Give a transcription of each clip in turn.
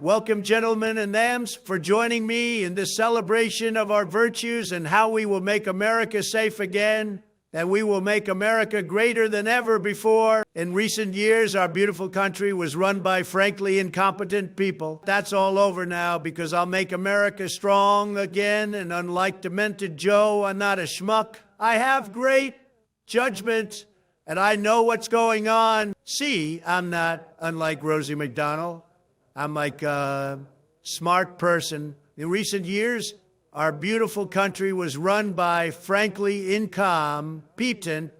Welcome, gentlemen and dams, for joining me in this celebration of our virtues and how we will make America safe again, and we will make America greater than ever before. In recent years, our beautiful country was run by frankly incompetent people. That's all over now because I'll make America strong again, and unlike demented Joe, I'm not a schmuck. I have great judgment, and I know what's going on. See, I'm not unlike Rosie McDonald. I'm like a smart person. In recent years, our beautiful country was run by frankly incompetent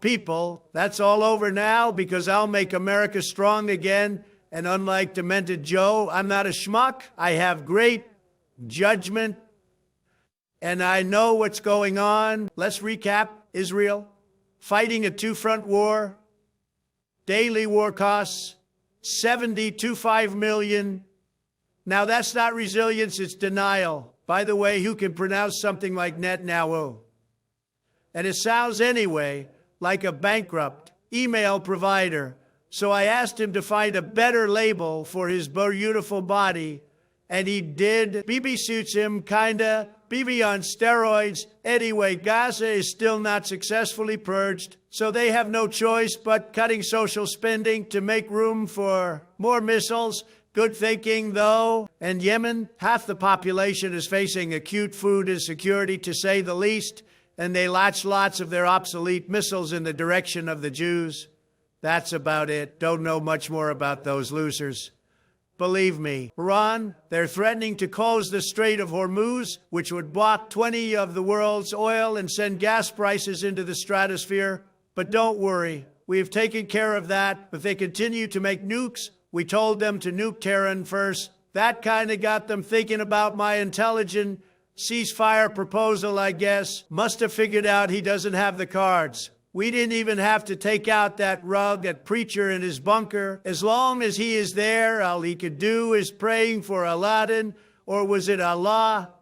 people. That's all over now because I'll make America strong again. And unlike demented Joe, I'm not a schmuck. I have great judgment, and I know what's going on. Let's recap. Israel, fighting a two-front war, daily war costs, 70 million. Now, that's not resilience, it's denial. By the way, who can pronounce something like Netanyahu? And it sounds anyway like a bankrupt email provider. So I asked him to find a better label for his beautiful body, and he did. BB suits him, kinda. BB on steroids. Anyway, Gaza is still not successfully purged, so they have no choice but cutting social spending to make room for more missiles. Good thinking, though. And Yemen, half the population is facing acute food insecurity, to say the least, and they launch lots of their obsolete missiles in the direction of the Jews. That's about it. Don't know much more about those losers. Believe me. Iran, they're threatening to close the Strait of Hormuz, which would block 20 of the world's oil and send gas prices into the stratosphere. But don't worry, we have taken care of that. If they continue to make nukes, we told them to nuke Tehran first. That kind of got them thinking about my intelligent ceasefire proposal, I guess. Must have figured out he doesn't have the cards. We didn't even have to take out that rugged preacher in his bunker. As long as he is there, all he could do is praying for Aladdin, or was it Allah?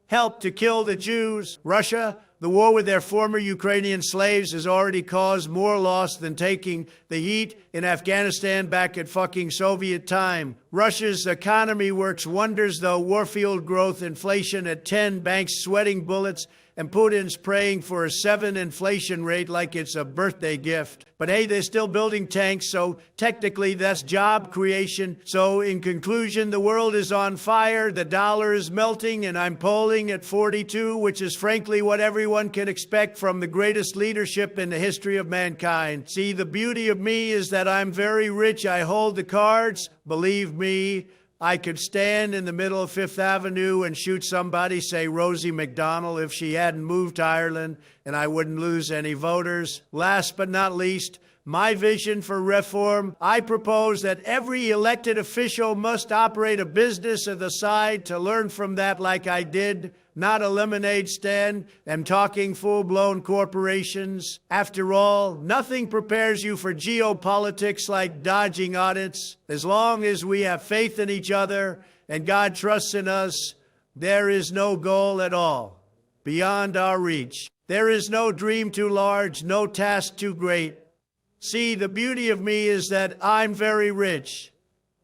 Help to kill the Jews. Russia, the war with their former Ukrainian slaves has already caused more loss than taking the heat in Afghanistan back at fucking Soviet time. Russia's economy works wonders, though. Warfield growth, inflation at 10, banks sweating bullets, and Putin's praying for a 7 inflation rate like it's a birthday gift. But hey, they're still building tanks, so technically that's job creation. So in conclusion, the world is on fire, the dollar is melting, and I'm polling at 42, which is frankly what everyone can expect from the greatest leadership in the history of mankind. See, the beauty of me is that I'm very rich. I hold the cards. Believe me, I could stand in the middle of Fifth Avenue and shoot somebody, say Rosie McDonald, if she hadn't moved to Ireland, and I wouldn't lose any voters. Last but not least, my vision for reform. I propose that every elected official must operate a business on the side to learn from that, like I did, not a lemonade stand. I'm talking full-blown corporations. After all, nothing prepares you for geopolitics like dodging audits. As long as we have faith in each other and God trusts in us, there is no goal at all beyond our reach. There is no dream too large, no task too great. See, the beauty of me is that I'm very rich.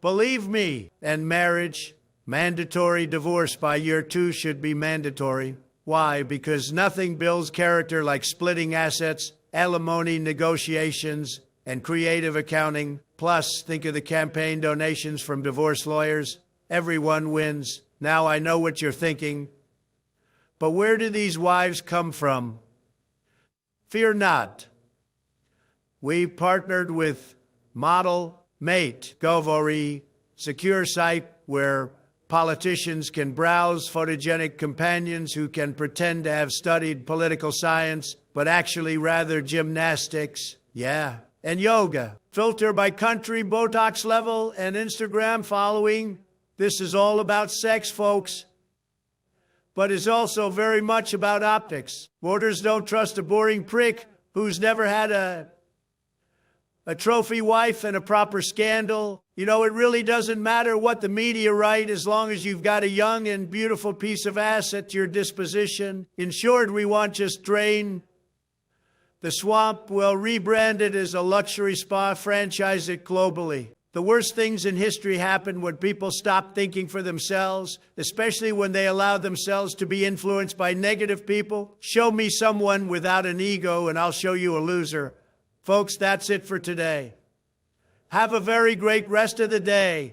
Believe me. And marriage, mandatory divorce by year 2 should be mandatory. Why? Because nothing builds character like splitting assets, alimony negotiations, and creative accounting. Plus, think of the campaign donations from divorce lawyers. Everyone wins. Now I know what you're thinking. But where do these wives come from? Fear not. We partnered with Model Mate, Govori, secure site where politicians can browse photogenic companions who can pretend to have studied political science, but actually rather gymnastics. Yeah. And yoga. Filter by country, Botox level, and Instagram following. This is all about sex, folks. But it's also very much about optics. Voters don't trust a boring prick who's never had a trophy wife and a proper scandal. You know, it really doesn't matter what the media write as long as you've got a young and beautiful piece of ass at your disposition. In short, we want just drain the swamp. We'll rebrand it as a luxury spa, franchise it globally. The worst things in history happen when people stop thinking for themselves, especially when they allow themselves to be influenced by negative people. Show me someone without an ego and I'll show you a loser. Folks, that's it for today. Have a very great rest of the day.